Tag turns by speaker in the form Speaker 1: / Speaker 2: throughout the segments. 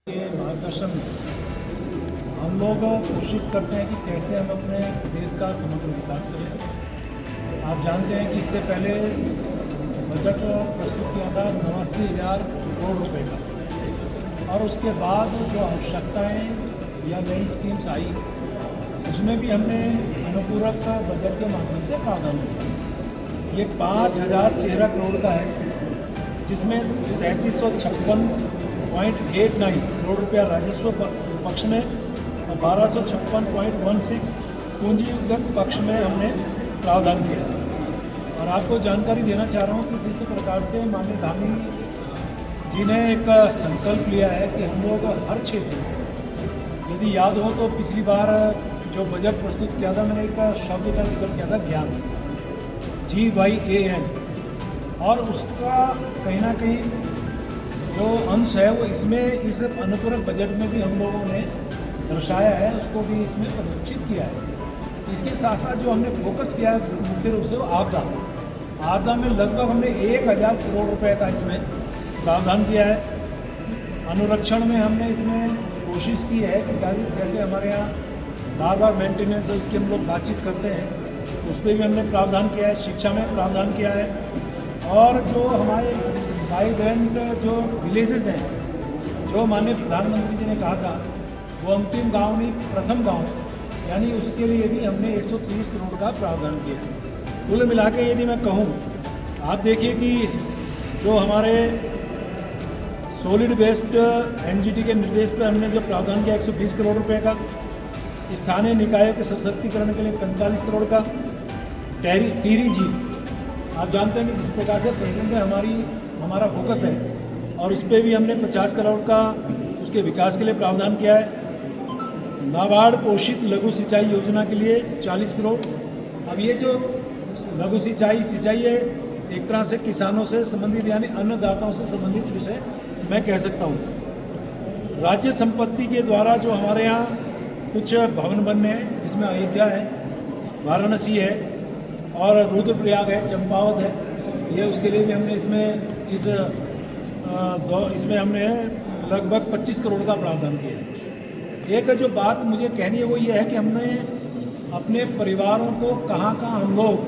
Speaker 1: के मार्गदर्शन में हम लोग कोशिश करते हैं कि कैसे हम अपने देश का समग्र विकास करें। आप जानते हैं कि इससे पहले बजट प्रस्तुत किया था 89,000 करोड़ रुपए का, और उसके बाद जो आवश्यकताएं या नई स्कीम्स आई उसमें भी हमने अनुपूरक बजट के माध्यम से प्रावधान किया। ये 5,013 करोड़ का है, जिसमें 3756.89 करोड़ रुपया राजस्व पक्ष में और 1256.16 पूंजीगत पक्ष में हमने प्रावधान किया। और आपको जानकारी देना चाह रहा हूँ कि जिस प्रकार से माननीय धामी जी ने एक संकल्प लिया है कि हम लोग हर क्षेत्र में, यदि याद हो तो पिछली बार जो बजट प्रस्तुत किया था मैंने एक शब्द का जिक्र किया था, ज्ञान, GYAN, और उसका कहीं ना कहीं जो अंश है वो इसमें इस अनुपूरक बजट में भी हम लोगों ने दर्शाया है, उसको भी इसमें प्रदर्शित किया है। इसके साथ साथ जो हमने फोकस किया है मुख्य रूप से वो आपदा में लगभग हमने 1,000 करोड़ रुपए का इसमें प्रावधान किया है। अनुरक्षण में हमने इसमें कोशिश की है कि जैसे हमारे यहाँ बार बार मेंटेनेंस है, इसकी हम लोग बातचीत करते हैं, उस पर भी हमने प्रावधान किया है। शिक्षा में प्रावधान किया है, और जो हमारे वाइब्रेंट जो विलेजेस हैं, जो माननीय प्रधानमंत्री जी ने कहा था वो अंतिम गांव नहीं प्रथम गांव, यानी उसके लिए भी हमने 130 करोड़ का प्रावधान किया है। कुल मिला के यदि मैं कहूँ, आप देखिए कि जो हमारे सॉलिड वेस्ट NGT के निर्देश पर हमने जो प्रावधान किया 120 करोड़ रुपए का, स्थानीय निकायों के सशक्तिकरण के लिए 45 करोड़ का, टीरी जी आप जानते हैं कि जिस प्रकार से प्रेजेंट में हमारा फोकस है, और उस पर भी हमने 50 करोड़ का उसके विकास के लिए प्रावधान किया है। नाबार्ड पोषित लघु सिंचाई योजना के लिए 40 करोड़। अब ये जो लघु सिंचाई है एक तरह से किसानों से संबंधित यानी अन्नदाताओं से संबंधित विषय मैं कह सकता हूँ। राज्य संपत्ति के द्वारा जो हमारे यहाँ कुछ भवन बनने हैं, जिसमें अयोध्या है, वाराणसी है और रुद्रप्रयाग है, चंपावत है, ये उसके लिए भी हमने इसमें हमने लगभग 25 करोड़ का प्रावधान किया है। एक जो बात मुझे कहनी है वो ये है कि हमने अपने परिवारों को कहाँ हम लोग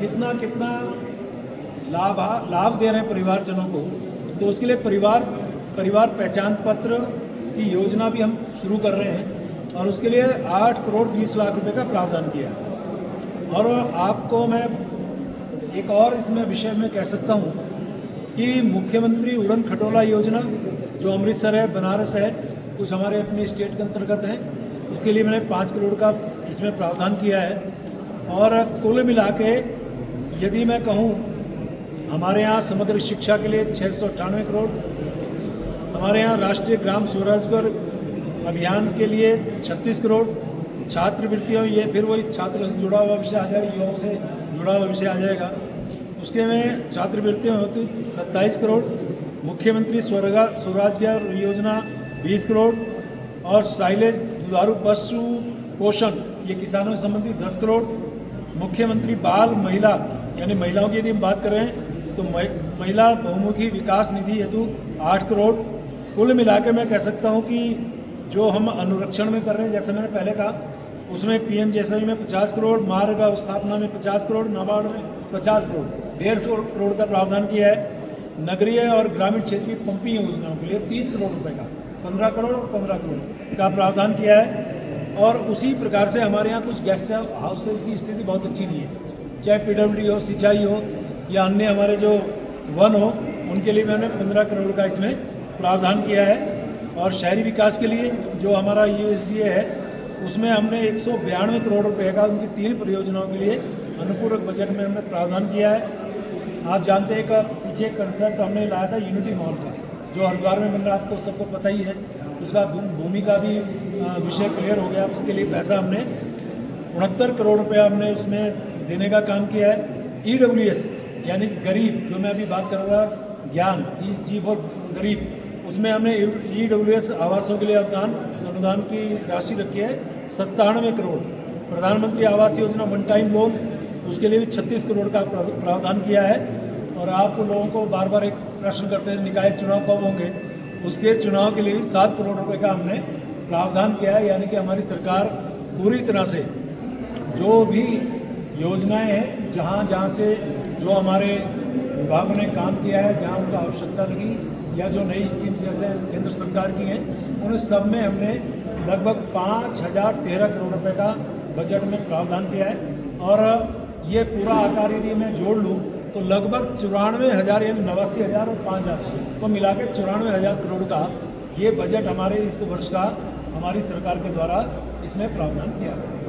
Speaker 1: कितना लाभ दे रहे हैं परिवारजनों को, तो उसके लिए परिवार पहचान पत्र की योजना भी हम शुरू कर रहे हैं, और उसके लिए 8 करोड़ 20 लाख रुपए का प्रावधान किया। और आपको मैं एक और इसमें विषय में कह सकता हूँ कि मुख्यमंत्री उड़न खटोला योजना जो अमृतसर है, बनारस है, कुछ हमारे अपने स्टेट के अंतर्गत हैं, उसके लिए मैंने 5 करोड़ का इसमें प्रावधान किया है। और कुल मिला के यदि मैं कहूँ, हमारे यहाँ समग्र शिक्षा के लिए 698 करोड़, हमारे यहाँ राष्ट्रीय ग्राम स्वरोजगार अभियान के लिए 36 करोड़, छात्रवृत्तियों, ये फिर वही छात्र से जुड़ा हुआ विषय आ जाएगा, युवाओं से जुड़ा हुआ विषय आ जाएगा, उसके में छात्रवृत्तियों होती 27 करोड़, मुख्यमंत्री स्वरोजगार योजना 20 करोड़, और साइलेज दुधारू पशु पोषण ये किसानों से संबंधित 10 करोड़, मुख्यमंत्री बाल महिला यानी महिलाओं की यदि हम बात कर रहे हैं तो महिला बहुमुखी विकास निधि हेतु 8 करोड़। कुल मिला के मैं कह सकता हूँ कि जो हम अनुरक्षण में कर रहे हैं, जैसे मैंने पहले कहा, उसमें PMJSY में 50 करोड़, मार्ग स्थापना में 50 करोड़, नाबार्ड में 50 करोड़, 150 करोड़ का प्रावधान किया है। नगरीय और ग्रामीण क्षेत्र की पंपिंग योजनाओं के लिए 30 करोड़ रुपए का, 15 करोड़ और 15 करोड़ का प्रावधान किया है। और उसी प्रकार से हमारे यहाँ कुछ गेस्ट हाउसेज की स्थिति बहुत अच्छी नहीं है, चाहे PWD हो, सिंचाई हो या अन्य हमारे जो वन हो, उनके लिए मैंने 15 करोड़ का इसमें प्रावधान किया है। और शहरी विकास के लिए जो हमारा USDA है, उसमें हमने 192 करोड़ रुपए का उनकी 3 परियोजनाओं के लिए अनुपूरक बजट में हमने प्रावधान किया है। आप जानते हैं कि पीछे कंसेप्ट हमने लाया था यूनिटी मॉल का, जो हरिद्वार में बन रहा, आपको सबको पता ही है, उसका भूमि का भी विषय क्लियर हो गया, उसके लिए पैसा हमने 69 करोड़ रुपया हमने उसमें देने का काम किया है। EWS यानी गरीब, जो मैं अभी बात कर रहा था, ज्ञान जी फॉर गरीब, उसमें हमने EWS आवासों के लिए अनुदान की राशि रखी है 97 करोड़। प्रधानमंत्री Awas Yojana one time loan, उसके लिए भी 36 करोड़ का प्रावधान किया है। और आप लोगों को बार बार एक प्रश्न करते हैं निकाय चुनाव कब होंगे, उसके चुनाव के लिए भी 7 करोड़ रुपए का हमने प्रावधान किया है। यानी कि हमारी सरकार पूरी तरह से जो भी योजनाएं हैं, जहाँ जहाँ से जो हमारे विभागों ने काम किया है, जहाँ उनका आवश्यकता लगी, या जो नई स्कीम्स जैसे केंद्र सरकार की हैं, उन सब में हमने लगभग 5013 करोड़ रुपए का बजट में प्रावधान किया है। और ये पूरा आकार यदि मैं जोड़ लूँ तो लगभग 94,000 यानी 89,000 और 5,000 को मिला के 94,000 करोड़ का ये बजट हमारे इस वर्ष का हमारी सरकार के द्वारा इसमें प्रावधान किया है।